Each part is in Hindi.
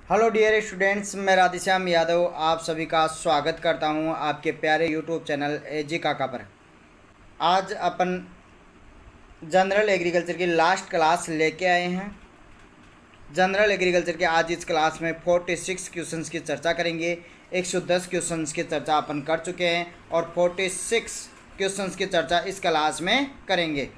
हेलो डियर स्टूडेंट्स, मैं राधेश्याम यादव आप सभी का स्वागत करता हूं आपके प्यारे यूट्यूब चैनल एजी काका पर। आज अपन जनरल एग्रीकल्चर की लास्ट क्लास लेके आए हैं। जनरल एग्रीकल्चर के आज इस क्लास में 46 क्वेश्चंस की चर्चा करेंगे। 110 क्वेश्चंस की चर्चा अपन कर चुके हैं और 46 क्वेश्चंस की चर्चा इस क्लास में करेंगे।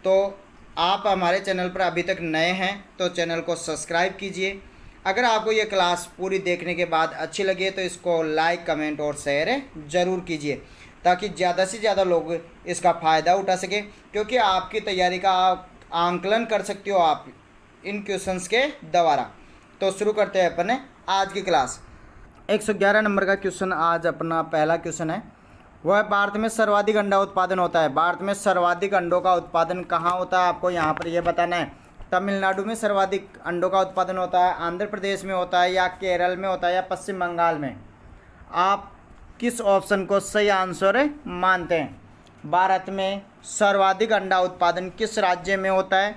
तो आप हमारे चैनल पर अभी तक नए हैं तो चैनल को सब्सक्राइब कीजिए। अगर आपको ये क्लास पूरी देखने के बाद अच्छी लगे तो इसको लाइक, कमेंट और शेयर ज़रूर कीजिए ताकि ज़्यादा से ज़्यादा लोग इसका फ़ायदा उठा सकें, क्योंकि आपकी तैयारी का आंकलन कर सकते हो आप इन क्वेश्चंस के द्वारा। तो शुरू करते हैं अपन आज की क्लास। 111 नंबर का क्वेश्चन आज अपना पहला क्वेश्चन है। वह भारत में सर्वाधिक अंडा उत्पादन होता है। भारत में सर्वाधिक अंडों का उत्पादन कहाँ होता है, आपको यहाँ पर यह बताना है। तमिलनाडु में सर्वाधिक अंडों का उत्पादन होता है, आंध्र प्रदेश में होता है, या केरल में होता है, या पश्चिम बंगाल में। आप किस ऑप्शन को सही आंसर मानते हैं? भारत में सर्वाधिक अंडा उत्पादन किस राज्य में होता है?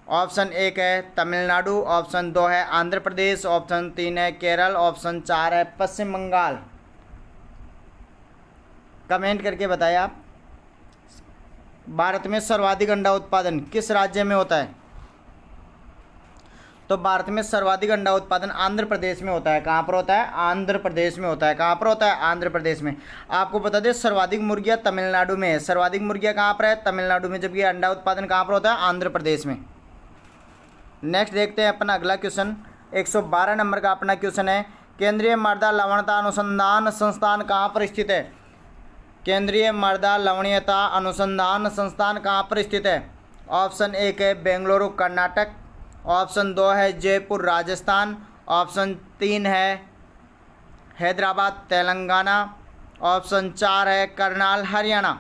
ऑप्शन 1 है तमिलनाडु, ऑप्शन 2 है आंध्र प्रदेश, ऑप्शन 3 है केरल, ऑप्शन 4 है पश्चिम बंगाल। कमेंट करके बताइए आप, भारत में सर्वाधिक अंडा उत्पादन किस राज्य में होता है? तो भारत में सर्वाधिक अंडा उत्पादन आंध्र प्रदेश में होता है। कहाँ पर होता है? आंध्र प्रदेश में होता है। कहाँ पर होता है? आंध्र प्रदेश में। आपको बता दें सर्वाधिक मुर्गियाँ तमिलनाडु में है। सर्वाधिक मुर्गियाँ कहाँ पर है? तमिलनाडु में। जबकि अंडा उत्पादन कहाँ पर होता है? आंध्र प्रदेश में। नेक्स्ट देखते हैं अपना अगला क्वेश्चन। 112 नंबर का अपना क्वेश्चन है। केंद्रीय मृदा लवणता अनुसंधान संस्थान कहाँ पर स्थित है? केंद्रीय मृदा लवणीयता अनुसंधान संस्थान कहाँ पर स्थित है? ऑप्शन 1 है बेंगलुरु कर्नाटक, ऑप्शन 2 है जयपुर राजस्थान, ऑप्शन 3 है हैदराबाद तेलंगाना, ऑप्शन 4 है करनाल हरियाणा।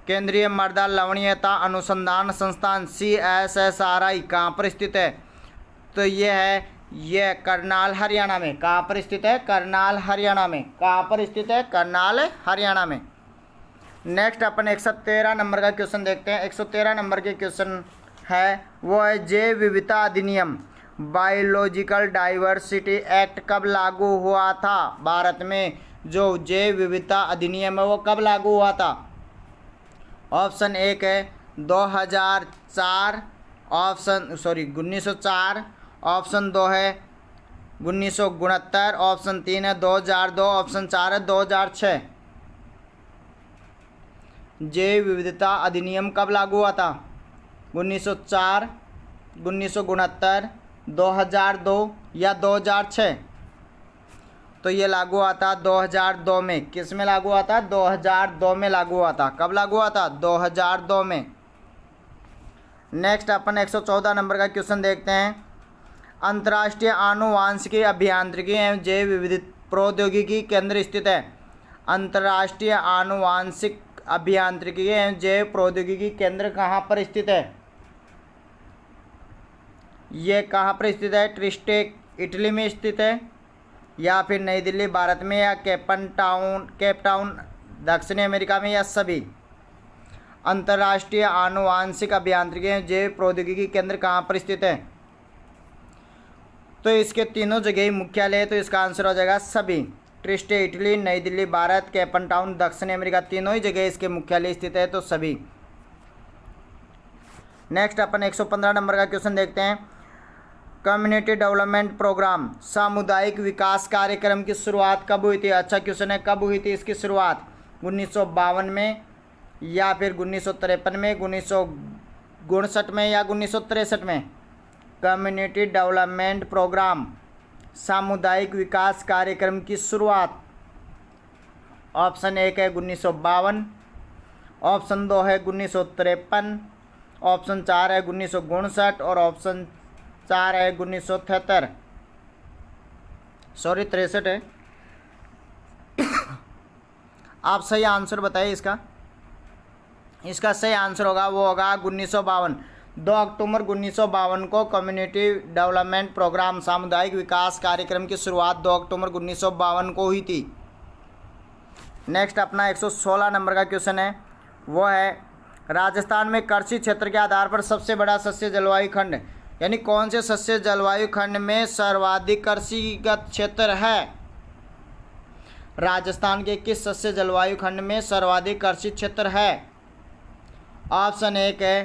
केंद्रीय मृदा लवणीयता अनुसंधान संस्थान CSSRI कहाँ पर स्थित है? तो यह करनाल हरियाणा में। कहाँ पर स्थित है? करनाल हरियाणा में। कहाँ पर स्थित है? करनाल हरियाणा में। नेक्स्ट अपन 113 नंबर का क्वेश्चन देखते हैं। 113 नंबर के क्वेश्चन है वो है जैव विविधता अधिनियम बायोलॉजिकल डाइवर्सिटी एक्ट कब लागू हुआ था? भारत में जो जैव विविधता अधिनियम है वो कब लागू हुआ था? ऑप्शन 1 है 2004, 1904, ऑप्शन 2 है 1969, ऑप्शन 3 है 2002, ऑप्शन 4 है 2006। जैव विविधता अधिनियम कब लागू हुआ था? 1904, 1969, 2002 या 2006? तो ये लागू हुआ था 2002 में। किस में लागू हुआ था? 2002 में लागू हुआ था। कब लागू हुआ था? 2002 में। नेक्स्ट अपन 114 नंबर का क्वेश्चन देखते हैं। अंतर्राष्ट्रीय आनुवांशिकी अभियांत्रिकी एवं जैव विविधता प्रौद्योगिकी केंद्र स्थित है। अंतर्राष्ट्रीय आनुवांशिक अभियांत्रिकी एवं जैव प्रौद्योगिकी केंद्र कहाँ पर स्थित है? ये कहाँ पर स्थित है? ट्रिस्टे इटली में स्थित है, या फिर नई दिल्ली भारत में, या केप टाउन दक्षिणी अमेरिका में, या सभी? अंतर्राष्ट्रीय आनुवांशिक अभियांत्रिकी एवं जैव प्रौद्योगिकी केंद्र कहाँ पर स्थित है? तो इसके तीनों जगह ही मुख्यालय है, तो इसका आंसर हो जाएगा सभी। ट्रिस्टे इटली, नई दिल्ली भारत, केप टाउन दक्षिणी अमेरिका, तीनों ही जगह इसके मुख्यालय स्थित है, तो सभी। नेक्स्ट अपन 115 नंबर का क्वेश्चन देखते हैं। कम्युनिटी डेवलपमेंट प्रोग्राम सामुदायिक विकास कार्यक्रम की शुरुआत कब हुई थी? अच्छा क्वेश्चन है, कब हुई थी इसकी शुरुआत? 1952 में, या फिर 1953 में, 1959 में, या 1963 में? कम्युनिटी डेवलपमेंट प्रोग्राम सामुदायिक विकास कार्यक्रम की शुरुआत ऑप्शन 1 है 1952, ऑप्शन 2 है 1953, ऑप्शन 4 है 1959 और ऑप्शन 4 है 1973। सॉरी 63 है। आप सही आंसर बताइए इसका। इसका सही आंसर होगा वो होगा 1952। 2 अक्टूबर 1952 को कम्युनिटी डेवलपमेंट प्रोग्राम सामुदायिक विकास कार्यक्रम की शुरुआत 2 अक्टूबर 1952 को हुई थी। नेक्स्ट अपना 116 नंबर का क्वेश्चन है वो है राजस्थान में कृषि क्षेत्र के आधार पर सबसे बड़ा सस्य जलवायु खंड यानी कौन से सस्य जलवायु खंड में सर्वाधिक कृषिगत क्षेत्र है? राजस्थान के किस सस्य जलवायु खंड में सर्वाधिक कृषि क्षेत्र है? ऑप्शन 1 है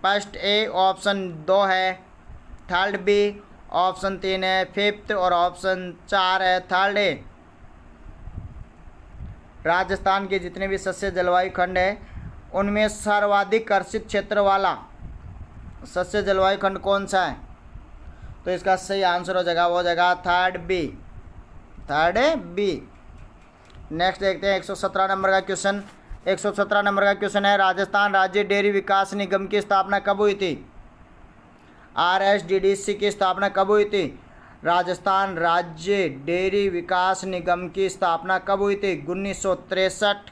फर्स्ट ए, ऑप्शन 2 है थर्ड बी, ऑप्शन 3 है फिफ्थ और ऑप्शन 4 है थर्ड ए। राजस्थान के जितने भी सस्य जलवायु खंड है उनमें सर्वाधिक कृषित क्षेत्र वाला सस्य जलवायु खंड कौन सा है? तो इसका सही आंसर हो जाएगा, वो हो जाएगा third B, third B. Next देखते हैं 117 नंबर का क्वेश्चन। 117 नंबर का क्वेश्चन है, राजस्थान राज्य डेयरी विकास निगम की स्थापना कब हुई थी? RSDDC की स्थापना कब हुई थी? राजस्थान राज्य डेयरी विकास निगम की स्थापना कब हुई थी? 1963,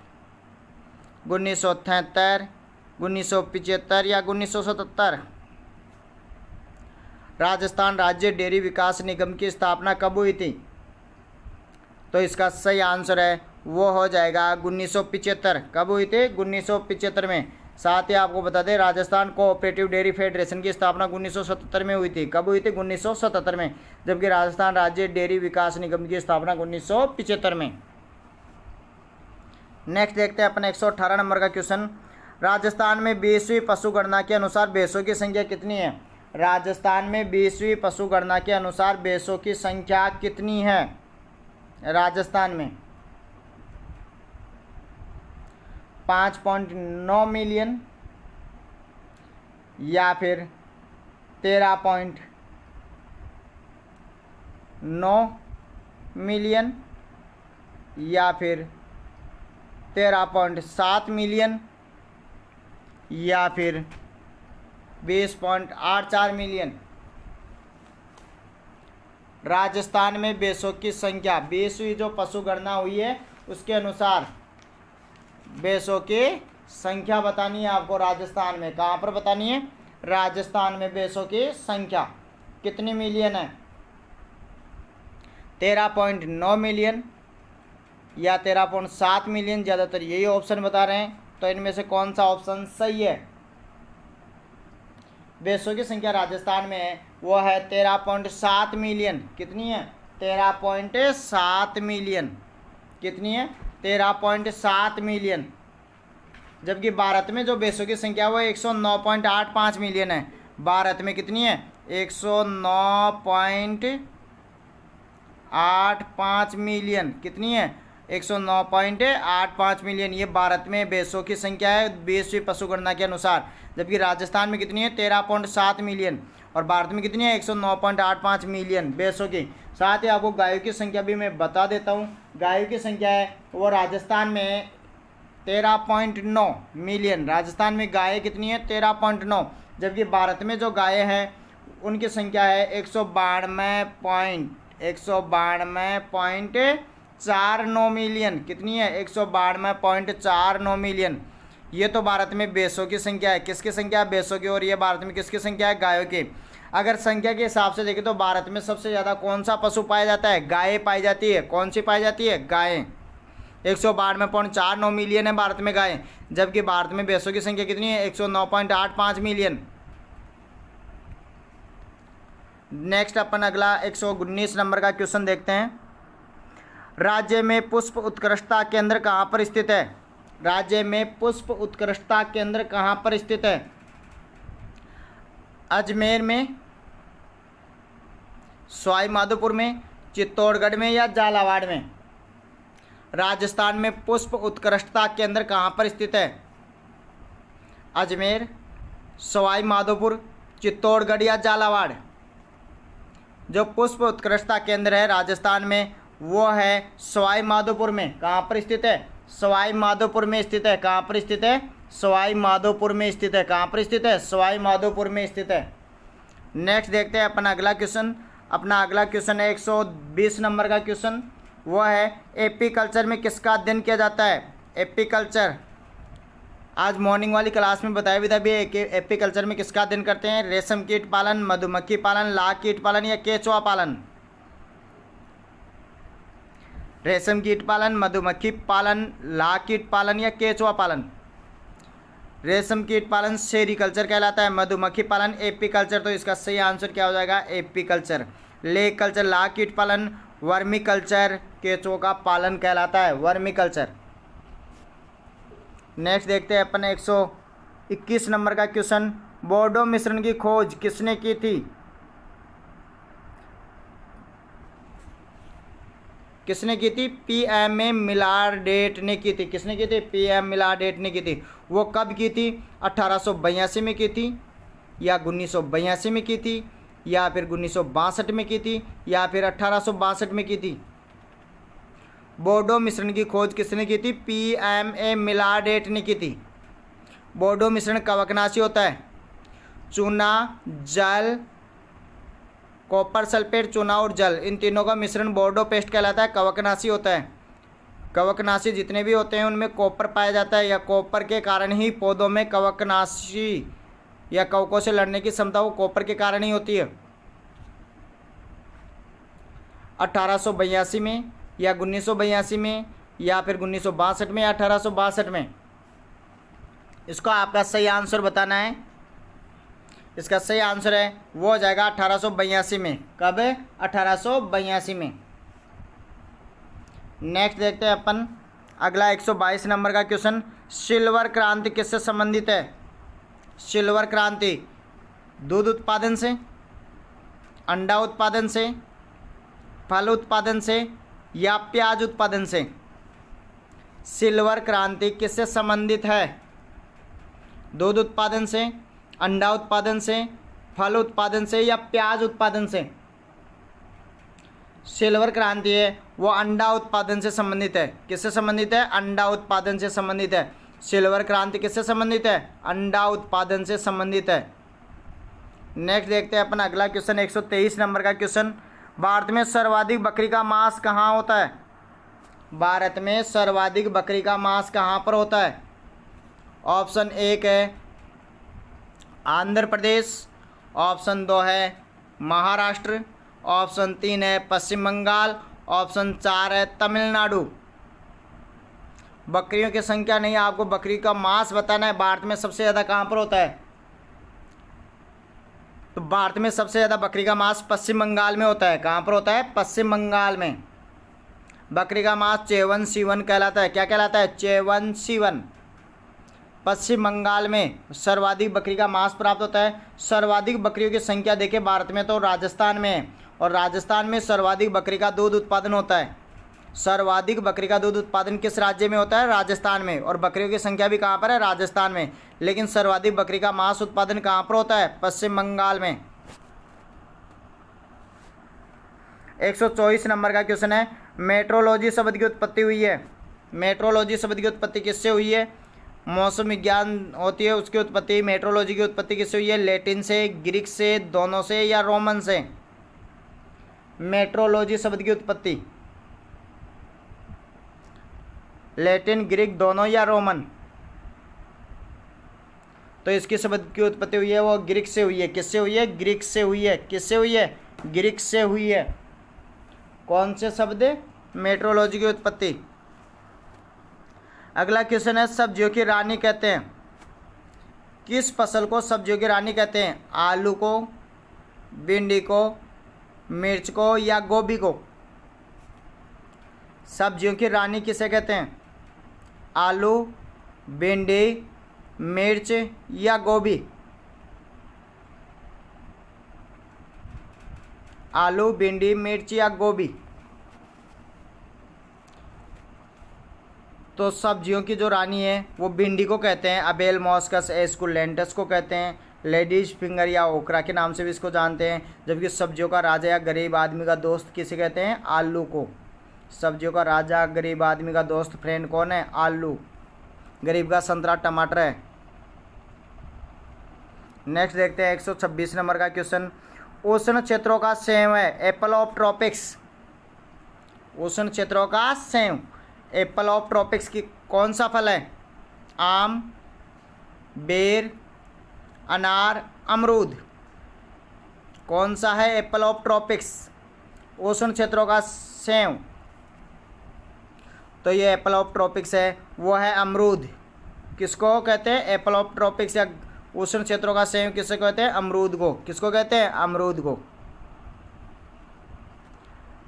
1973, 1975 या 1977? राजस्थान राज्य डेयरी विकास निगम की स्थापना कब हुई थी? तो इसका सही आंसर है वो हो जाएगा 1975। कब हुई थी? 1975 में। साथ ही आपको बता दें राजस्थान कोऑपरेटिव डेयरी फेडरेशन की स्थापना 1977 में हुई थी। कब हुई थी? 1977 में। जबकि राजस्थान राज्य डेयरी विकास निगम की स्थापना 1975 में। नेक्स्ट देखते हैं अपन 118 नंबर का क्वेश्चन। राजस्थान में 20वीं पशु गणना के अनुसार भैंसों की संख्या कितनी है? राजस्थान में 20वीं पशु गणना के अनुसार भैंसों की संख्या कितनी है? राजस्थान में 5.9 मिलियन या फिर 13.9 मिलियन या फिर 13.7 मिलियन या फिर 20.84 मिलियन? राजस्थान में भैंसों की संख्या 20वीं जो पशु गणना हुई है उसके अनुसार भैंसों की संख्या बतानी है आपको। राजस्थान में कहाँ पर बतानी है? राजस्थान में भैंसों की संख्या कितनी मिलियन है? 13.9 मिलियन या 13.7 मिलियन? ज़्यादातर यही ऑप्शन बता रहे हैं, तो इनमें से कौन सा ऑप्शन सही है? भैंसों की संख्या राजस्थान में है वो है 13.7 मिलियन। कितनी है? 13.7 मिलियन। कितनी है? 13.7 मिलियन। जबकि भारत में जो भैंसों की संख्या वो 109.85 मिलियन है। भारत में कितनी है? 109.85 मिलियन। कितनी है? 109.85 मिलियन। ये भारत में भैंसों की संख्या है 20वीं पशु गणना के अनुसार। जबकि राजस्थान में कितनी है? 13.7 मिलियन। और भारत में कितनी है? 109.85 मिलियन भैंसों की। साथ ही आपको गायों की संख्या भी मैं बता देता हूँ। गायों की संख्या है वो राजस्थान में 13.9 मिलियन। राजस्थान में गायें कितनी है? 13.9। जबकि भारत में जो गायें हैं उनकी संख्या है 192.49 मिलियन। कितनी है? 192.49 मिलियन। ये तो भारत में भैंसों की संख्या है। किसकी संख्या है? भैंसों की। और ये भारत में किसकी संख्या है? गायों की। अगर संख्या के हिसाब से देखें तो भारत में सबसे ज़्यादा कौन सा पशु पाया जाता है? गायें पाई जाती है। कौन सी पाई जाती है? गायें। 192.49 मिलियन है भारत में गायें। जबकि भारत में भैंसों की संख्या कितनी है? 109.85 मिलियन। नेक्स्ट अपन अगला 119 नंबर का क्वेश्चन देखते हैं। राज्य में पुष्प उत्कृष्टता केंद्र कहाँ पर स्थित है? राज्य में पुष्प उत्कृष्टता केंद्र कहाँ पर स्थित है? अजमेर में, सवाई माधोपुर में, चित्तौड़गढ़ में या झालावाड़ में? राजस्थान में पुष्प उत्कृष्टता केंद्र कहाँ पर स्थित है? अजमेर, सवाई माधोपुर, चित्तौड़गढ़ या झालावाड़? जो पुष्प उत्कृष्टता केंद्र है राजस्थान में वो है सवाई माधोपुर में। कहाँ पर स्थित है? सवाई माधोपुर में स्थित है। कहाँ पर स्थित है? सवाई माधोपुर में स्थित है। कहाँ पर स्थित है? सवाई माधोपुर में स्थित है। नेक्स्ट देखते हैं अपना अगला क्वेश्चन। अपना अगला क्वेश्चन है 120 नंबर का क्वेश्चन। वो है एपीकल्चर में किसका अध्ययन किया जाता है? एपीकल्चर आज मॉर्निंग वाली क्लास में बताया भी था भी कि एपीकल्चर में किसका अध्ययन करते हैं? रेशम कीट पालन, मधुमक्खी पालन, लाख कीट पालन या केचुआ पालन? रेशम कीट पालन, मधुमक्खी पालन, लाख कीट पालन या केचुआ पालन? रेशम कीट पालन सेरीकल्चर कहलाता है। मधुमक्खी पालन एपीकल्चर। तो इसका सही आंसर क्या हो जाएगा? एपीकल्चर। लेक कल्चर लाख कीट पालन वर्मी कल्चर केंचुओं का पालन कहलाता है, वर्मी कल्चर। नेक्स्ट देखते हैं अपन 121 नंबर का क्वेश्चन। बोर्डो मिश्रण की खोज किसने की थी? किसने की थी? पीएमए मिलारडेट ने की थी। किसने की थी? पीएम मिलारडेट ने की थी। वो कब की थी? 1882 में की थी, या 1982 में की थी, या फिर 1962 में की थी, या फिर 1862 में की थी? बोर्डो मिश्रण की खोज किसने की थी? पीएमए मिलारडेट ने की थी। बोर्डो मिश्रण कवकनाशी होता है। चूना, जल, कॉपर सल्फेट, चूना और जल, इन तीनों का मिश्रण बोर्डो पेस्ट कहलाता है, कवकनाशी होता है। कवकनाशी जितने भी होते हैं उनमें कॉपर पाया जाता है, या कॉपर के कारण ही पौधों में कवकनाशी या कवकों से लड़ने की क्षमता वो कॉपर के कारण ही होती है। 1882 में, या 1982 में, या फिर 1962 में, या 1862 में? इसको आपका सही आंसर बताना है। इसका सही आंसर है वो हो जाएगा 1882 में। कब? 1882 में। नेक्स्ट देखते हैं अपन अगला 122 नंबर का क्वेश्चन। सिल्वर क्रांति किससे संबंधित है? सिल्वर क्रांति दूध उत्पादन से, अंडा उत्पादन से, फल उत्पादन से, या प्याज उत्पादन से? सिल्वर क्रांति किससे संबंधित है? दूध उत्पादन से, अंडा उत्पादन से, फल उत्पादन से, या प्याज उत्पादन से? सिल्वर क्रांति है वो अंडा उत्पादन से संबंधित है। किससे संबंधित है? अंडा उत्पादन से संबंधित है। सिल्वर क्रांति किससे संबंधित है? अंडा उत्पादन से संबंधित है। नेक्स्ट देखते हैं अपन अगला क्वेश्चन 123 नंबर का क्वेश्चन। भारत में सर्वाधिक बकरी का मांस कहाँ होता है? भारत में सर्वाधिक बकरी का मांस कहाँ पर होता है? ऑप्शन 1 है आंध्र प्रदेश, ऑप्शन 2 है महाराष्ट्र, ऑप्शन 3 है पश्चिम बंगाल, ऑप्शन 4 है तमिलनाडु। बकरियों की संख्या नहीं, आपको बकरी का मांस बताना है। भारत में सबसे ज़्यादा कहाँ पर होता है? तो भारत में सबसे ज़्यादा बकरी का मांस पश्चिम बंगाल में होता है। कहाँ पर होता है? पश्चिम बंगाल में। बकरी का मांस चेवन कहलाता है। क्या कहलाता है? चेवन। पश्चिम बंगाल में सर्वाधिक बकरी का मांस प्राप्त होता है। सर्वाधिक बकरियों की संख्या देखें भारत में तो राजस्थान में है, और राजस्थान में सर्वाधिक बकरी का दूध उत्पादन होता है। सर्वाधिक बकरी का दूध उत्पादन किस राज्य में होता है? राजस्थान में। और बकरियों की संख्या भी कहाँ पर है? राजस्थान में। लेकिन सर्वाधिक बकरी का मांस उत्पादन कहाँ पर होता है? पश्चिम बंगाल में। 124 नंबर का क्वेश्चन है। मेट्रोलॉजी शब्द की उत्पत्ति हुई है। मेट्रोलॉजी शब्द की उत्पत्ति किससे हुई है? मौसम विज्ञान होती है उसकी उत्पत्ति। मेट्रोलॉजी की उत्पत्ति किससे हुई है? लैटिन से, ग्रीक से, दोनों से, या रोमन से? मेट्रोलॉजी शब्द की उत्पत्ति लैटिन, ग्रीक, दोनों, या रोमन? तो इसकी शब्द की उत्पत्ति हुई है वो ग्रीक से हुई है। किससे हुई है? ग्रीक से हुई है। किससे हुई है? ग्रीक से हुई है। कौन से शब्द? मेट्रोलॉजी की उत्पत्ति। अगला क्वेश्चन है सब्जियों की रानी कहते हैं किस फसल को? सब्जियों की रानी कहते हैं आलू को, भिंडी को, मिर्च को, या गोभी को? सब्जियों की रानी किसे कहते हैं? आलू, भिंडी, मिर्च, या गोभी? आलू, भिंडी, मिर्च, या गोभी? तो सब्जियों की जो रानी है वो भिंडी को कहते हैं। अबेल मॉस्कस एस्कुलेंटस को कहते हैं। लेडीज फिंगर या ओकरा के नाम से भी इसको जानते हैं। जबकि सब्जियों का राजा या गरीब आदमी का दोस्त किसे कहते हैं? आलू को। सब्जियों का राजा, गरीब आदमी का दोस्त, फ्रेंड कौन है? आलू। गरीब का संतरा टमाटर है। नेक्स्ट देखते हैं 126 नंबर का क्वेश्चन। उष्ण क्षेत्रों का सेव है एप्पल ऑफ ट्रॉपिक्स। उष्ण क्षेत्रों का सेव एप्पल ऑफ ट्रॉपिक्स की कौन सा फल है? आम, बेर, अनार, अमरूद? कौन सा है एप्पल ऑफ ट्रॉपिक्स? उष्ण क्षेत्रों का सेव। तो ये एप्पल ऑफ ट्रॉपिक्स है वो है अमरूद। किसको कहते हैं? एप्पल ऑफ ट्रॉपिक्स या उष्ण क्षेत्रों का सेब किसे कहते हैं? अमरूद को। किसको कहते हैं? अमरूद को।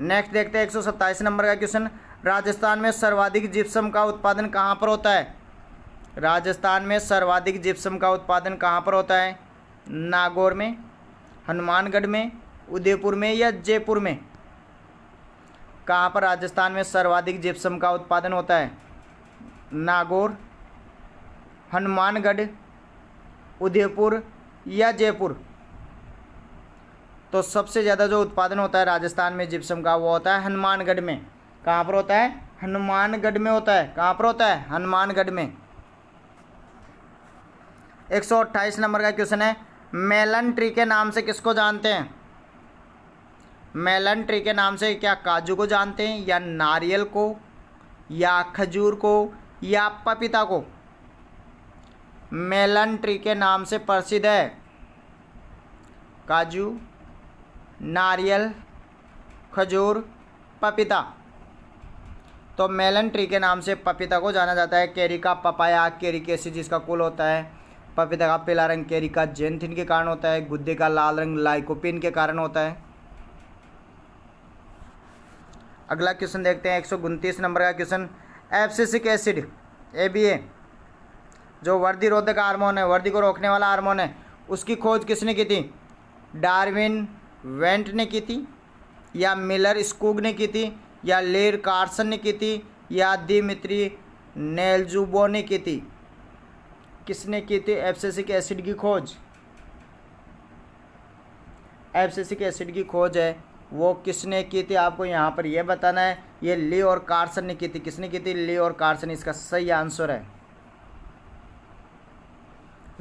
नेक्स्ट देखते हैं 127 नंबर का क्वेश्चन। राजस्थान में सर्वाधिक जिप्सम का उत्पादन कहाँ पर होता है? राजस्थान में सर्वाधिक जिप्सम का उत्पादन कहाँ पर होता है? नागौर में, हनुमानगढ़ में, उदयपुर में या जयपुर में? कहाँ पर राजस्थान में सर्वाधिक जिप्सम का उत्पादन होता है? नागौर, हनुमानगढ़, उदयपुर या जयपुर? तो सबसे ज़्यादा जो उत्पादन होता है राजस्थान में जिप्सम का वो होता है हनुमानगढ़ में। कहाँ पर होता है? हनुमानगढ़ में होता है। कहाँ पर होता है? हनुमानगढ़ में। 128 नंबर का क्वेश्चन है। मेलन ट्री के नाम से किसको जानते हैं? मेलन ट्री के नाम से क्या काजू को जानते हैं, या नारियल को, या खजूर को, या पपीता को? मेलन ट्री के नाम से प्रसिद्ध है काजू, नारियल, खजूर, पपीता। तो मेलन ट्री के नाम से पपीता को जाना जाता है। कैरी का पपाया कैरिकेसी जिसका कुल होता है। पपीता का पीला रंग कैरी का जेंथिन के कारण होता है। गुद्दे का लाल रंग लाइकोपिन के कारण होता है। अगला क्वेश्चन देखते हैं 129 नंबर का क्वेश्चन। एब्सिसिक एसिड ABA जो वर्दी रोधक हार्मोन है, वर्दी को रोकने वाला हार्मोन है, उसकी खोज किसने की थी? डार्विन वेंट ने की थी, या मिलर स्कूग ने की थी, या लेर कार्सन ने की थी, या दिमित्री नेल्जुबो ने की थी? किसने की थी एब्सिसिक एसिड की खोज? एब्सिसिक एसिड की खोज है वो किसने की थी आपको यहाँ पर यह बताना है। ये ली और कार्सन ने की थी। किसने की थी? ली और कार्सन इसका सही आंसर है।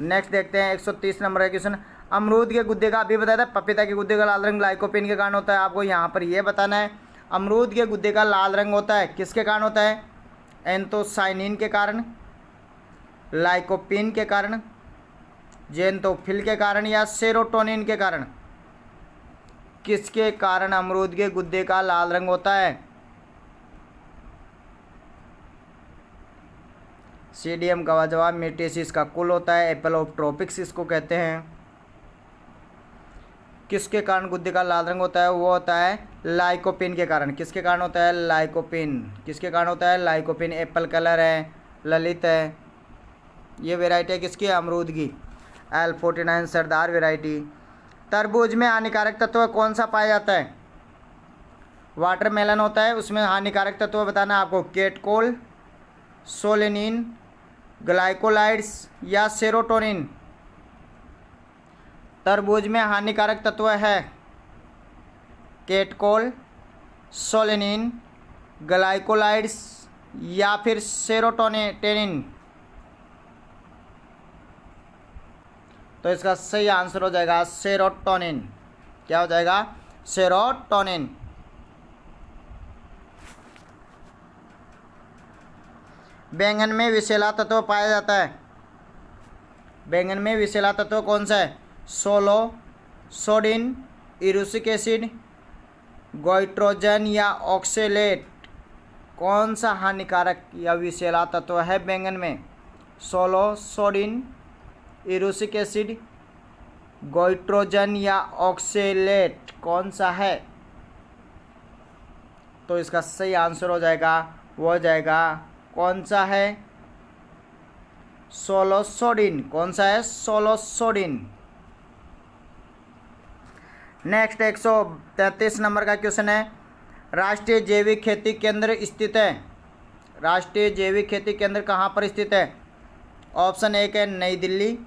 नेक्स्ट देखते हैं 130 नंबर का क्वेश्चन। अमरूद के गुद्दे का अभी बताया था, पपीता के गुद्दे का लाल रंग लाइकोपिन के कारण होता है। आपको यहाँ पर यह बताना है अमरूद के गुद्दे का लाल रंग होता है किसके कारण होता है? एंथोसाइनिन के कारण, लाइकोपिन के कारण, जेंथोफिल के कारण, या सेरोटोनिन के कारण? किसके कारण अमरूद के गुद्दे का लाल रंग होता है? सीडियम का जवाब मेटेसिस का कुल होता है। एप्पल ऑफ ट्रॉपिक्स इसको कहते हैं। किसके कारण गुद्दे का लाल रंग होता है? वो होता है लाइकोपिन के कारण। किसके कारण होता है? लाइकोपिन। किसके कारण होता है? लाइकोपिन। एप्पल कलर है, ललित है, ये वेराइटी है किसकी? अमरूद की। L49 सरदार वेराइटी। तरबूज में हानिकारक तत्व कौन सा पाया जाता है? वाटरमेलन होता है, उसमें हानिकारक तत्व बताना है आपको। केटकोल, सोलेनिन, ग्लाइकोलाइड्स या सेरोटोनिन? तरबूज में हानिकारक तत्व है केटकोल, सोलेनिन, ग्लाइकोलाइड्स या फिर सेरोटोनिन। तो इसका सही आंसर हो जाएगा सेरोटोनिन। क्या हो जाएगा? सेरोटोनिन। बैंगन में विषैला तत्व पाया जाता है। बैंगन में विषैला तत्व कौन सा है? सोलो, सोडिन, इरूसिक एसिड, गोइट्रोजन या ऑक्सेलेट? कौन सा हानिकारक या विषैला तत्व है बैंगन में? सोलो, सोडिन, इरूसिक एसिड, गोइट्रोजन या ऑक्सेलेट? कौन सा है? तो इसका सही आंसर हो जाएगा, वो हो जाएगा कौन सा है? सोलोसोडिन। कौन सा है? सोलोसोडिन। नेक्स्ट 133 नंबर का क्वेश्चन है। राष्ट्रीय जैविक खेती केंद्र स्थित है। राष्ट्रीय जैविक खेती केंद्र कहाँ पर स्थित है? ऑप्शन 1 है नई दिल्ली,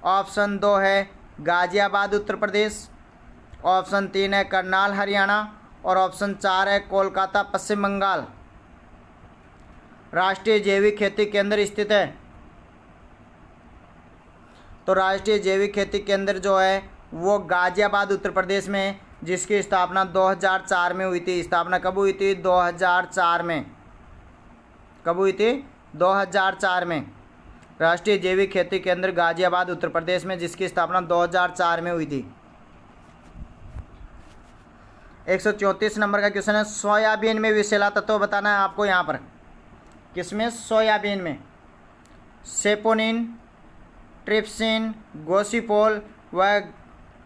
ऑप्शन 2 है गाजियाबाद उत्तर प्रदेश, ऑप्शन 3 है करनाल हरियाणा, और ऑप्शन 4 है कोलकाता पश्चिम बंगाल। राष्ट्रीय जैविक खेती केंद्र स्थित है। तो राष्ट्रीय जैविक खेती केंद्र जो है वो गाजियाबाद उत्तर प्रदेश में है, जिसकी स्थापना 2004 में हुई थी। स्थापना कब हुई थी? 2004 में। कब हुई थी? 2004 में। राष्ट्रीय जैविक खेती केंद्र गाजियाबाद उत्तर प्रदेश में, जिसकी स्थापना 2004 में हुई थी। 134 नंबर का क्वेश्चन है। सोयाबीन में विषैला तत्व बताना है आपको यहाँ पर। किसमें? सोयाबीन में। सेपोनिन, ट्रिप्सिन, गोसिपोल व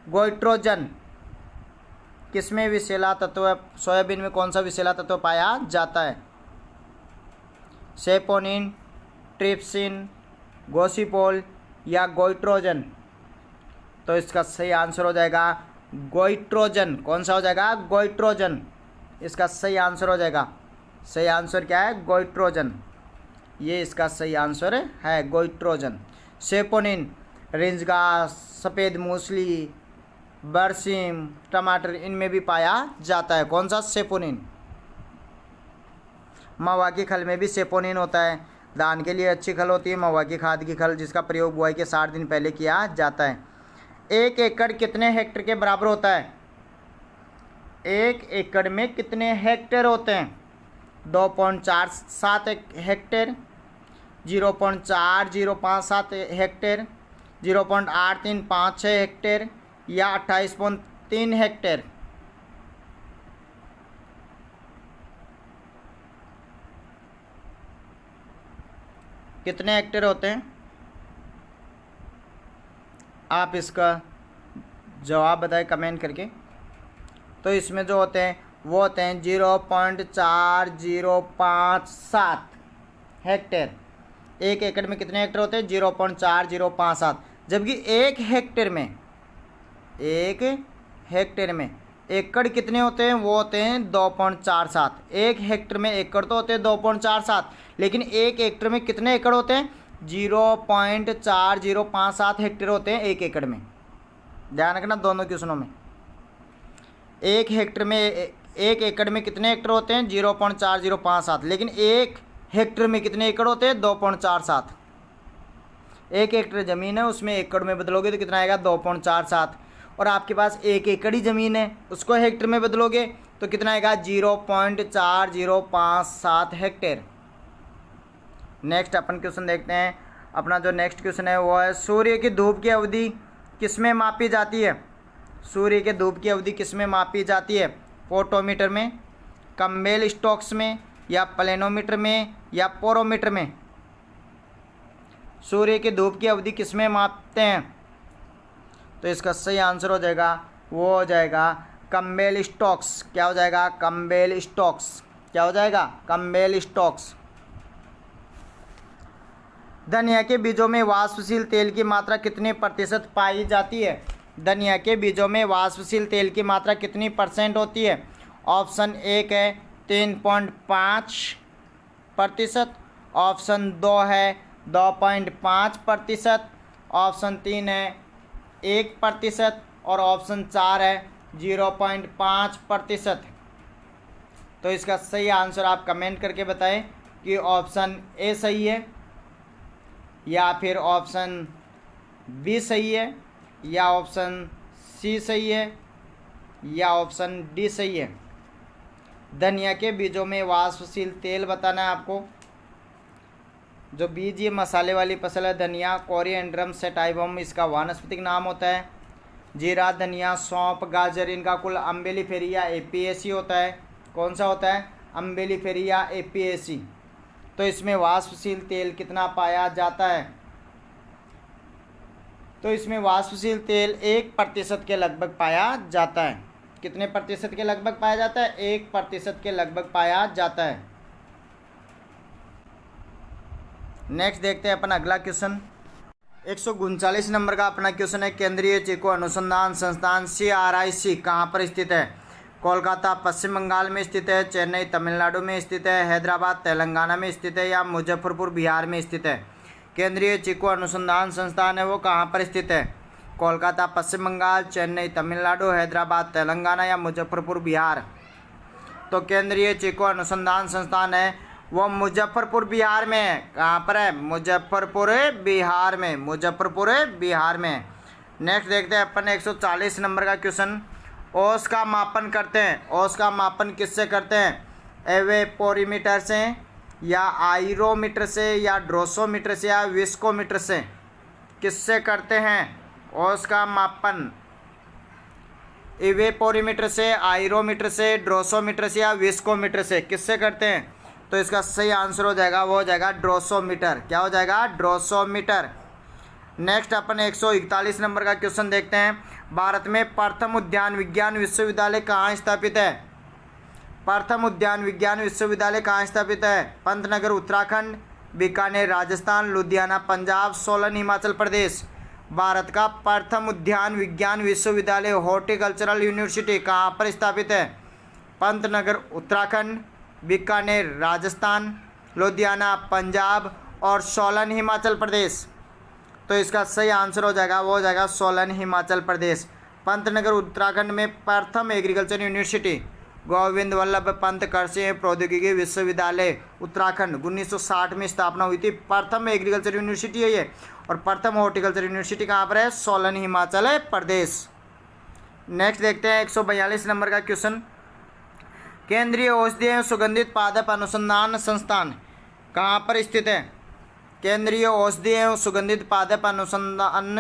गोइट्रोजन किसमें विषैला तत्व है? सोयाबीन में कौन सा विषैला तत्व पाया जाता है? सेपोनिन, ट्रिप्सिन, गोसिपोल या गोइट्रोजन? तो इसका सही आंसर हो जाएगा गोइट्रोजन। कौन सा हो जाएगा? गोइट्रोजन। इसका सही आंसर हो जाएगा। सही आंसर क्या है? गोइट्रोजन। ये इसका सही आंसर है, गोइट्रोजन। सेपोनिन रिंजगा, सफ़ेद मूसली, बरसीम, टमाटर, इनमें भी पाया जाता है। कौन सा? सेपोनिन। महुआ की खल में भी सेपोनिन होता है। धान के लिए अच्छी खल होती है महुआ की खाद की खल, जिसका प्रयोग बुआई के 60 दिन पहले किया जाता है। 1 एकड़ कितने हेक्टेयर के बराबर होता है? 1 एकड़ में कितने हेक्टेयर होते हैं? 2.47 हेक्टेयर, 0.4057 हेक्टेयर, 0.8356 हेक्टेयर या 28.3 हेक्टेयर? कितने हेक्टेयर होते हैं? आप इसका जवाब बताएं कमेंट करके। तो इसमें जो होते हैं वो होते हैं 0.4057 हेक्टेयर। 1 एकड़ में कितने हेक्टेयर होते हैं? 0.4057। जबकि 1 हेक्टेयर में एकड़ कितने होते हैं? वो होते हैं 2.47। 1 हेक्टेयर में एकड़ तो होते हैं 2.47, लेकिन 1 हेक्टेयर में कितने एकड़ होते हैं? 0.4057 हेक्टेयर होते हैं 1 एकड़ में। ध्यान रखना दोनों क्वेश्चनों में। 1 हेक्टेयर में 1 एकड़ में कितने हेक्टेयर होते हैं? 0.4057, लेकिन 1 हेक्टेयर में कितने एकड़ होते हैं? 2.47। 1 हेक्टेयर ज़मीन है, उसमें एकड़ में बदलोगे तो कितना आएगा? 2.47। और आपके पास 1 एकड़ ही ज़मीन है, उसको हेक्टेयर में बदलोगे तो कितना आएगा? 0.4057 हेक्टेयर। नेक्स्ट अपन क्वेश्चन देखते हैं। अपना जो नेक्स्ट क्वेश्चन है वो है, सूर्य की धूप की अवधि किसमें मापी जाती है? सूर्य के धूप की अवधि किसमें मापी जाती है? फोटोमीटर में, कम्बेल स्टोक्स में या प्लेनोमीटर में या पोरोमीटर में? सूर्य की धूप की अवधि किसमें मापते हैं? तो इसका सही आंसर हो जाएगा, वो हो जाएगा कम्बेल स्टोक्स। क्या हो जाएगा? कम्बेल स्टोक्स। क्या हो जाएगा? कम्बेल स्टोक्स। धनिया के बीजों में वाष्पशील तेल की मात्रा कितनी प्रतिशत पाई जाती है? धनिया के बीजों में वाष्पशील तेल की मात्रा कितनी % होती है? ऑप्शन 1 है 3.5%, ऑप्शन 2 है 2.5%, ऑप्शन 3 है 1% और ऑप्शन 4 है 0.5%। तो इसका सही आंसर आप कमेंट करके बताएं कि ऑप्शन ए सही है या फिर ऑप्शन बी सही है या ऑप्शन सी सही है या ऑप्शन डी सही है। धनिया के बीजों में वाष्पशील तेल बताना है आपको। जो बीज ये मसाले वाली फसल है, धनिया कोरिएंड्रम सेटाइवम इसका वानस्पतिक नाम होता है। जीरा, धनिया, सौंफ, गाजर इनका कुल अम्बेलिफेरिया एपिएसी होता है। कौन सा होता है? अम्बेलिफेरिया एपिएसी। तो इसमें वाष्पशील तेल कितना पाया जाता है? तो इसमें वाष्पशील तेल 1% के लगभग पाया जाता है। कितने प्रतिशत के लगभग पाया जाता है? 1% के लगभग पाया जाता है। नेक्स्ट देखते हैं अपन अगला क्वेश्चन। 139 नंबर का अपना क्वेश्चन है, केंद्रीय चीकू अनुसंधान संस्थान CRIC कहाँ पर स्थित है? कोलकाता पश्चिम बंगाल में स्थित है, चेन्नई तमिलनाडु में स्थित है, हैदराबाद तेलंगाना में स्थित है या मुजफ्फरपुर बिहार में स्थित है? केंद्रीय चीकू अनुसंधान संस्थान है वो कहाँ पर स्थित है? कोलकाता पश्चिम बंगाल, चेन्नई तमिलनाडु, हैदराबाद तेलंगाना या मुजफ्फरपुर बिहार? तो केंद्रीय चीकू अनुसंधान संस्थान है वो मुजफ्फरपुर बिहार में है। कहाँ पर है? मुजफ्फरपुर बिहार में। मुजफ्फरपुर बिहार में। नेक्स्ट देखते हैं अपन 140 नंबर का क्वेश्चन। औस का मापन करते हैं। औस का मापन किससे करते हैं? एवेपोरीमीटर से या आयरोमीटर से या ड्रोसोमीटर से या विस्कोमीटर से? किससे करते हैं औस का मापन? एवेपोरीमीटर से, आयरोमीटर से, ड्रोसोमीटर से या विस्कोमीटर से? किससे करते हैं? तो इसका सही आंसर हो जाएगा, वो हो जाएगा ड्रोसोमीटर। क्या हो जाएगा? ड्रोसोमीटर। नेक्स्ट अपन 141 नंबर का क्वेश्चन देखते हैं। भारत में प्रथम उद्यान विज्ञान विश्वविद्यालय कहाँ स्थापित है? प्रथम उद्यान विज्ञान विश्वविद्यालय कहाँ स्थापित है? पंतनगर उत्तराखंड, बीकानेर राजस्थान, लुधियाना पंजाब, सोलन हिमाचल प्रदेश। भारत का प्रथम उद्यान विज्ञान विश्वविद्यालय हॉर्टिकल्चरल यूनिवर्सिटी कहाँ पर स्थापित है? पंतनगर उत्तराखंड, बीकानेर राजस्थान, लुधियाना पंजाब और सोलन हिमाचल प्रदेश। तो इसका सही आंसर हो जाएगा, वो हो जाएगा सोलन हिमाचल प्रदेश। पंतनगर उत्तराखंड में प्रथम एग्रीकल्चर यूनिवर्सिटी गोविंद वल्लभ पंत कृषि एवं प्रौद्योगिकी विश्वविद्यालय उत्तराखंड 1960 में स्थापना हुई थी। प्रथम एग्रीकल्चर यूनिवर्सिटी है ये। और प्रथम हॉर्टिकल्चर यूनिवर्सिटी कहाँ पर है? सोलन हिमाचल प्रदेश। नेक्स्ट देखते हैं 142 नंबर का क्वेश्चन। केंद्रीय औषधीय एवं सुगंधित पादप अनुसंधान संस्थान कहाँ पर स्थित है? केंद्रीय औषधीय एवं सुगंधित पादप अनुसंधान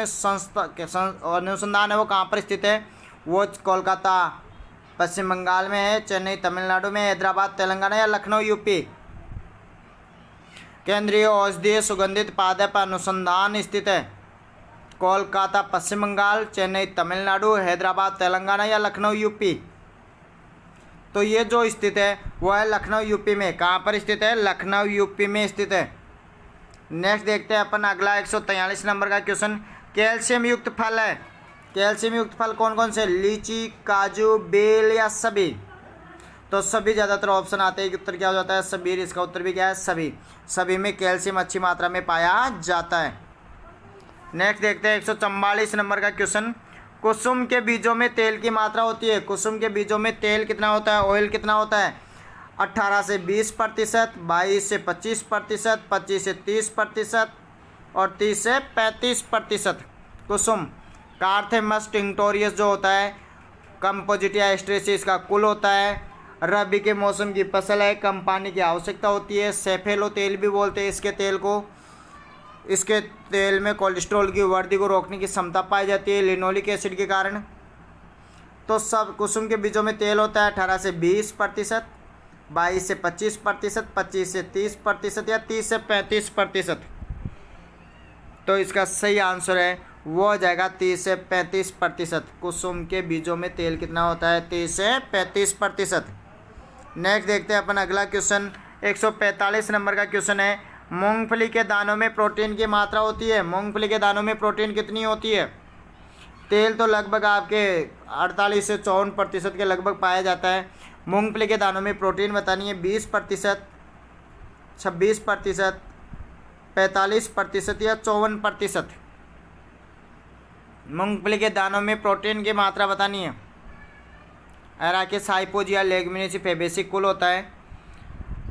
है वो कहाँ पर स्थित है? वो कोलकाता पश्चिम बंगाल में है, चेन्नई तमिलनाडु में, हैदराबाद तेलंगाना या लखनऊ यूपी। केंद्रीय औषधीय सुगंधित पादप अनुसंधान स्थित है कोलकाता पश्चिम बंगाल, चेन्नई तमिलनाडु, हैदराबाद तेलंगाना या लखनऊ यूपी। तो ये जो स्थित है वो है लखनऊ यूपी में। कहाँ पर स्थित है? लखनऊ यूपी में स्थित है। नेक्स्ट देखते हैं अपन अगला 143 नंबर का क्वेश्चन। कैल्शियम युक्त फल है। कैल्शियम युक्त फल कौन कौन से? लीची, काजू, बेल या सभी? तो सभी ज़्यादातर ऑप्शन आते हैं कि उत्तर क्या हो जाता है? सभी। इसका उत्तर भी क्या है? सभी। सभी में कैल्शियम अच्छी मात्रा में पाया जाता है। नेक्स्ट देखते हैं 144 नंबर का क्वेश्चन। कुसुम के बीजों में तेल की मात्रा होती है। कुसुम के बीजों में तेल कितना होता है? ऑयल कितना होता है? 18 से 20%, 22 से 25%, 25 से 30% और 30 से 35%। कुसुम का अर्थ है मस्ट टिंक्टोरियस जो होता है, कंपोजिटिया एस्ट्रेसिस का कुल होता है, रबी के मौसम की फसल है, कम पानी की आवश्यकता होती है, सेफेलो तेल भी बोलते हैं इसके तेल को। इसके तेल में कोलेस्ट्रॉल की वृद्धि को रोकने की क्षमता पाई जाती है लिनोलिक एसिड के कारण। तो सब कुसुम के बीजों में तेल होता है 18 से 20%, 22 से 25%, 25 से 30% या 30 से 35%। तो इसका सही आंसर है वो हो जाएगा 30 से 35%। कुसुम के बीजों में तेल कितना होता है? 30 से 35%। नेक्स्ट देखते हैं अपन अगला क्वेश्चन 145 नंबर का क्वेश्चन है। मूंगफली के दानों में प्रोटीन की मात्रा होती है। मूंगफली के दानों में प्रोटीन कितनी होती है? तेल तो लगभग आपके 48 से 54% के लगभग पाया जाता है। मूंगफली के दानों में प्रोटीन बतानी है 20%, 26%, 45% या 54%। मूंगफली के दानों में प्रोटीन की मात्रा बतानी है। अराकिस, हाइपोजिया, लेगुमिनेसी, फैबेसी कुल होता है।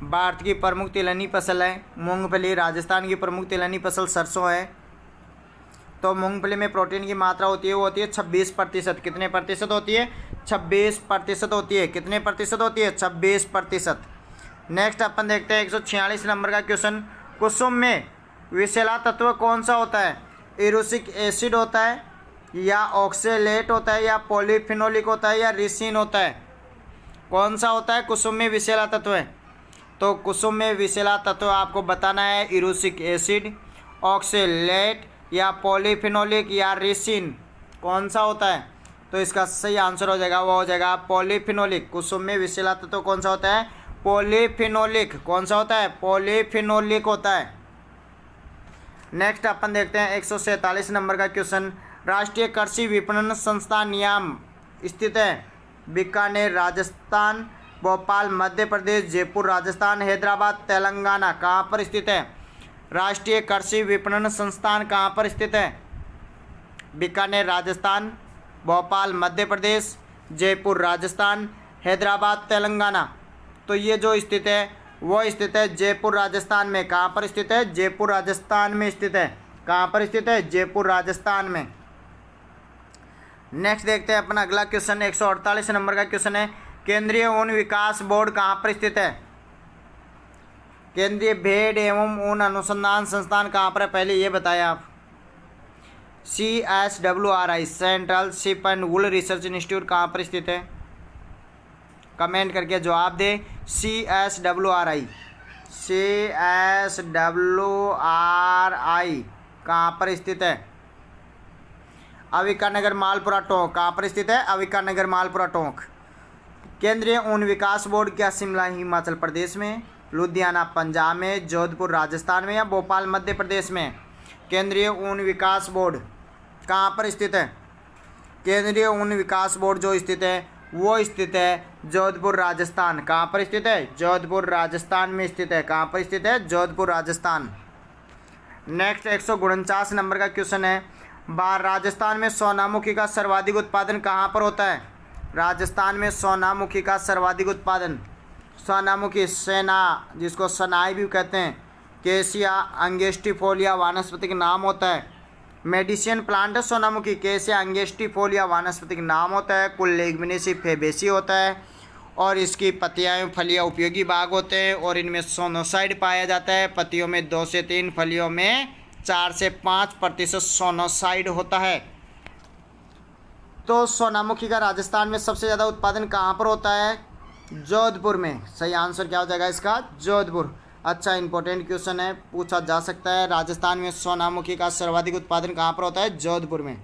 भारत की प्रमुख तिलहनी फसल है मूंगफली। राजस्थान की प्रमुख तिलहनी फसल सरसों है। तो मूंगफली में प्रोटीन की मात्रा होती है वो होती है 26%। कितने प्रतिशत होती है? 26% होती है। कितने प्रतिशत होती है? 26%। नेक्स्ट अपन देखते हैं 146 नंबर का क्वेश्चन। कुसुम में विषैला तत्व कौन सा होता है? इरुसिक एसिड होता है या ऑक्सेलेट होता है या पॉलीफिनोलिक होता है या रिसिन होता है? कौन सा होता है कुसुम में विषैला तत्व है? तो कुसुम में विषैला तत्व आपको बताना है इरुसिक एसिड, ऑक्सेलेट या पॉलीफिनोलिक या रिसिन। कौन सा होता है? तो इसका सही आंसर हो जाएगा, वो हो जाएगा पॉलीफिनोलिक। कुसुम में विषैला तत्व कौन सा होता है? पॉलीफिनोलिक। कौन सा होता है? पॉलीफिनोलिक होता है। नेक्स्ट अपन देखते हैं 147 नंबर का क्वेश्चन। राष्ट्रीय कृषि विपणन संस्थान नियाम स्थित है बीकानेर राजस्थान, भोपाल मध्य प्रदेश, जयपुर राजस्थान, हैदराबाद तेलंगाना। कहाँ पर स्थित है? राष्ट्रीय कृषि विपणन संस्थान कहाँ पर स्थित है? बीकानेर राजस्थान, भोपाल मध्य प्रदेश, जयपुर राजस्थान, हैदराबाद तेलंगाना। तो ये जो स्थित है वो स्थित है जयपुर राजस्थान में। कहाँ पर स्थित है? जयपुर राजस्थान में स्थित है। कहाँ पर स्थित है? जयपुर राजस्थान में। नेक्स्ट देखते हैं अपना अगला क्वेश्चन 148 नंबर का क्वेश्चन है। केंद्रीय ऊन विकास बोर्ड कहाँ पर स्थित है? केंद्रीय भेड़ एवं ऊन अनुसंधान संस्थान कहाँ पर है? पहले ये बताया आप। CSWRI central ship and wool research institute कहाँ पर स्थित है? कमेंट करके जवाब दे। CSWRI CSWRI कहाँ पर स्थित है? अविका नगर मालपुरा टोंक। कहाँ पर स्थित है? अविका नगर मालपुरा टोंक। केंद्रीय ऊन विकास बोर्ड क्या शिमला हिमाचल प्रदेश में, लुधियाना पंजाब में, जोधपुर राजस्थान में या भोपाल मध्य प्रदेश में? केंद्रीय ऊन विकास बोर्ड कहाँ पर स्थित है? केंद्रीय ऊन विकास बोर्ड जो स्थित है वो स्थित है जोधपुर राजस्थान। कहाँ पर स्थित है? जोधपुर राजस्थान में स्थित है। कहाँ पर स्थित है? जोधपुर राजस्थान। नेक्स्ट 149 नंबर का क्वेश्चन है, राजस्थान में सोनामुखी का सर्वाधिक उत्पादन कहाँ पर होता है? राजस्थान में सोनामुखी का सर्वाधिक उत्पादन, सोनामुखी सेना जिसको सनाई भी कहते हैं, केसिया अंगेस्टिफोलिया वानस्पतिक नाम होता है। मेडिसिन प्लांट है सोनामुखी, केसिया अंगेस्टिफोलिया वानस्पतिक नाम होता है। कुल लेगमिनेसी फेबेसी होता है और इसकी पत्तियाँ एवं फलियाँ उपयोगी भाग होते हैं और इनमें सोनोसाइड पाया जाता है। पत्तियों में 2 से 3, फलियों में 4 से 5% सोनोसाइड होता है। तो सोनामुखी का राजस्थान में सबसे ज़्यादा उत्पादन कहाँ पर होता है? जोधपुर में। सही आंसर क्या हो जाएगा इसका? जोधपुर। अच्छा इंपॉर्टेंट क्वेश्चन है, पूछा जा सकता है। राजस्थान में सोनामुखी का सर्वाधिक उत्पादन कहाँ पर होता है? जोधपुर में।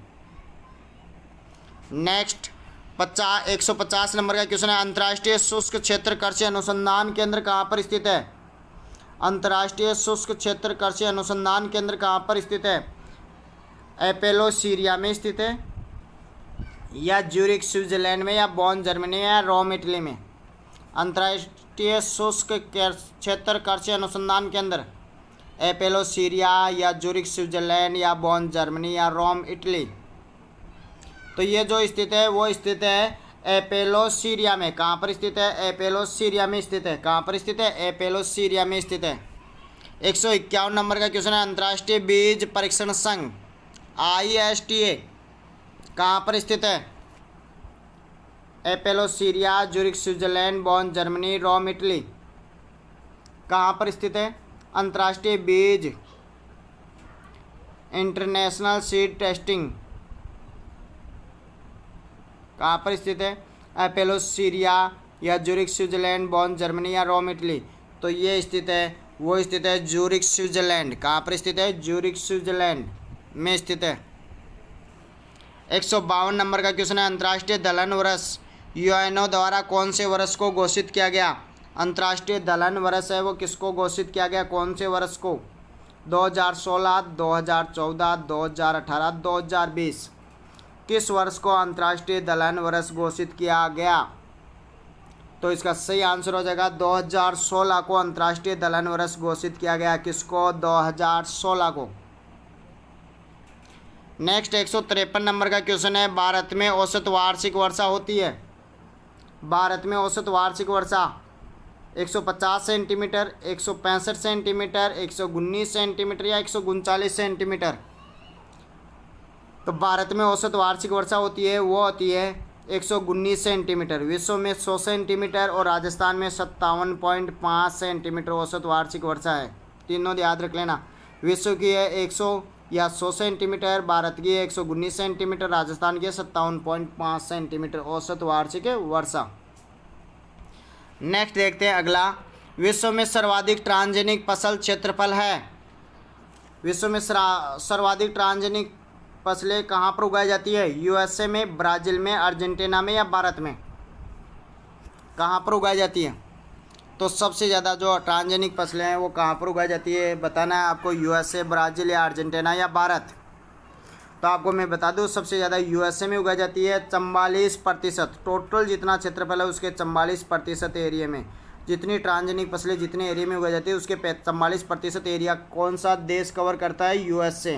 नेक्स्ट 150 नंबर का क्वेश्चन है, अंतर्राष्ट्रीय शुष्क क्षेत्र कृषि अनुसंधान केंद्र कहाँ पर स्थित है? अंतर्राष्ट्रीय शुष्क क्षेत्र कृषि अनुसंधान केंद्र कहाँ पर स्थित है? एपेलो सीरिया में स्थित है या ज्यूरिख स्विट्जरलैंड में या बॉन जर्मनी में या रोम इटली में? अंतर्राष्ट्रीय शुष्क क्षेत्र कृषि अनुसंधान केंद्र एपेलो सीरिया या ज्यूरिख स्विट्जरलैंड या बॉन जर्मनी या रोम इटली। तो ये जो स्थित है वो स्थित है एपेलो सीरिया में। कहाँ पर स्थित है? एपेलो सीरिया में स्थित है। कहाँ पर स्थित है? एपेलो सीरिया में स्थित है। 151 नंबर का क्वेश्चन है, अंतर्राष्ट्रीय बीज परीक्षण संघ ISTA कहाँ पर स्थित है? एपेलो Syria, Zurich Switzerland, Bonn Germany, Rome Italy. कहाँ पर स्थित है? अंतर्राष्ट्रीय बीज इंटरनेशनल सीड टेस्टिंग कहाँ पर स्थित है? एपेलो सीरिया या ज्यूरिख स्विट्जरलैंड, बॉन जर्मनी या रोम इटली। तो ये स्थित है वो स्थित है ज्यूरिख स्विट्जरलैंड। कहाँ पर स्थित है? ज्यूरिख स्विट्जरलैंड में स्थित है। 152 नंबर का क्वेश्चन है, अंतर्राष्ट्रीय दलहन वर्ष यूएनओ द्वारा कौन से वर्ष को घोषित किया गया? अंतर्राष्ट्रीय दलहन वर्ष है वो किसको घोषित किया गया? कौन से वर्ष को? 2016, 2014, 2018, 2020। किस वर्ष को अंतर्राष्ट्रीय दलहन वर्ष घोषित किया गया? तो इसका सही आंसर हो जाएगा 2016 को अंतर्राष्ट्रीय दलहन वर्ष घोषित किया गया। किसको? 2016 को। नेक्स्ट 153 नंबर का क्वेश्चन है, भारत में औसत वार्षिक वर्षा होती है। भारत में औसत वार्षिक वर्षा 150 सेंटीमीटर, 165 सेंटीमीटर, 119 सेंटीमीटर या 139 सेंटीमीटर। तो भारत में औसत वार्षिक वर्षा होती है वो होती है 119 सेंटीमीटर। विश्व में 100 सेंटीमीटर और राजस्थान में 57.5 सेंटीमीटर औसत वार्षिक वर्षा है। तीनों याद रख लेना, विश्व की है 100 या 100 सेंटीमीटर, भारत की 119 सेंटीमीटर, राजस्थान की 57.5 सेंटीमीटर औसत वार्षिक वर्षा। नेक्स्ट देखते हैं अगला, विश्व में सर्वाधिक ट्रांसजेनिक फसल क्षेत्रफल है। विश्व में सर्वाधिक ट्रांसजेनिक फसलें कहाँ पर उगाई जाती है? USA में, ब्राज़ील में, अर्जेंटीना में या भारत में? कहाँ पर उगाई जाती है? तो सबसे ज़्यादा जो ट्रांसजेनिक फसलें हैं वो कहाँ पर उगाई जाती है बताना है आपको, USA, ब्राज़ील या अर्जेंटीना या भारत। तो आपको मैं बता दूँ सबसे ज़्यादा USA में उगाई जाती है 44%। टोटल जितना क्षेत्रफल है उसके 44% एरिया में जितनी ट्रांसजेनिक फसलें जितने एरिया में उगाई जाती है उसके 44% एरिया कौन सा देश कवर करता है? USA।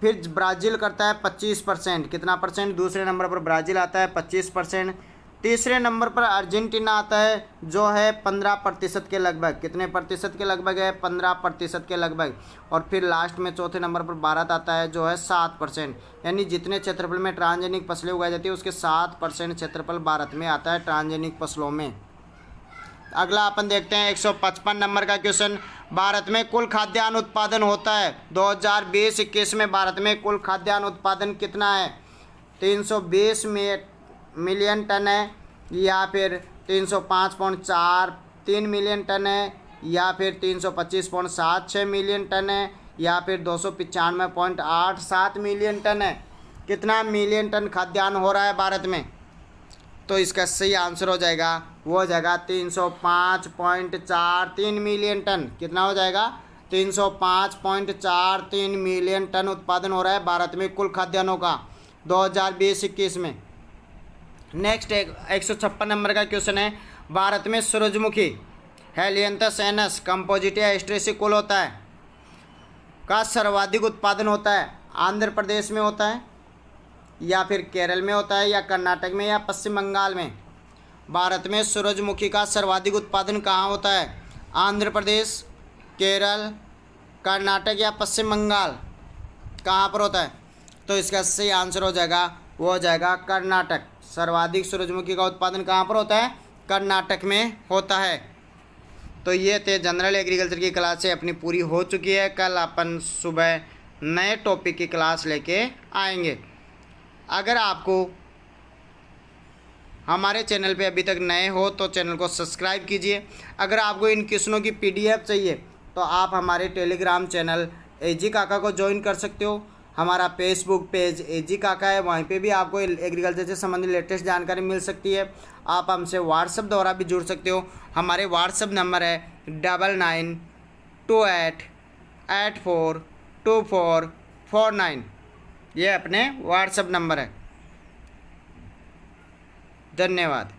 फिर ब्राज़ील करता है 25%। कितना परसेंट? दूसरे नंबर पर ब्राज़ील आता है 25%। तीसरे नंबर पर अर्जेंटीना आता है जो है 15% के लगभग। कितने प्रतिशत के लगभग है? 15% के लगभग। और फिर लास्ट में चौथे नंबर पर भारत आता है जो है 7%। यानी जितने क्षेत्रफल में ट्रांसजेनिक फसलें उगाई जाती है उसके 7% क्षेत्रफल भारत में आता है ट्रांसजेनिक फसलों में। अगला अपन देखते हैं 155 नंबर का क्वेश्चन, भारत में कुल खाद्यान्न उत्पादन होता है 2020-21 में भारत में कुल खाद्यान्न उत्पादन कितना है? 320 मिलियन टन है या फिर 305.43 मिलियन टन है या फिर 325.76 मिलियन टन है या फिर 295.87 मिलियन टन है? कितना मिलियन टन खाद्यान्न हो रहा है भारत में? तो इसका सही आंसर हो जाएगा, वो हो जाएगा 305.43 मिलियन टन। कितना हो जाएगा? 305.43 मिलियन टन उत्पादन हो रहा है भारत में कुल खाद्यान्नों का 2020-21 में। नेक्स्ट 156 नंबर का क्वेश्चन है, भारत में सूरजमुखी हेलियंथस एनस कंपोजिटिया एस्ट्रेसी कुल होता है का सर्वाधिक उत्पादन होता है आंध्र प्रदेश में होता है या फिर केरल में होता है या कर्नाटक में या पश्चिम बंगाल में? भारत में सूरजमुखी का सर्वाधिक उत्पादन कहाँ होता है? आंध्र प्रदेश, केरल, कर्नाटक या पश्चिम बंगाल? कहाँ पर होता है? तो इसका सही आंसर हो जाएगा, वो हो जाएगा कर्नाटक। सर्वाधिक सूरजमुखी का उत्पादन कहाँ पर होता है? कर्नाटक में होता है। तो ये थे जनरल एग्रीकल्चर की क्लासें अपनी पूरी हो चुकी है। कल अपन सुबह नए टॉपिक की क्लास लेके आएंगे। अगर आपको हमारे चैनल पे अभी तक नए हो तो चैनल को सब्सक्राइब कीजिए। अगर आपको इन क्वेश्चनों की PDF चाहिए तो आप हमारे टेलीग्राम चैनल एजी काका को ज्वाइन कर सकते हो। हमारा फेसबुक पेज एजी काका है, वहीं पे भी आपको एग्रीकल्चर से संबंधित लेटेस्ट जानकारी मिल सकती है। आप हमसे व्हाट्सएप द्वारा भी जुड़ सकते हो। हमारे व्हाट्सएप नंबर है 9928842449। ये अपने व्हाट्सएप नंबर है। धन्यवाद।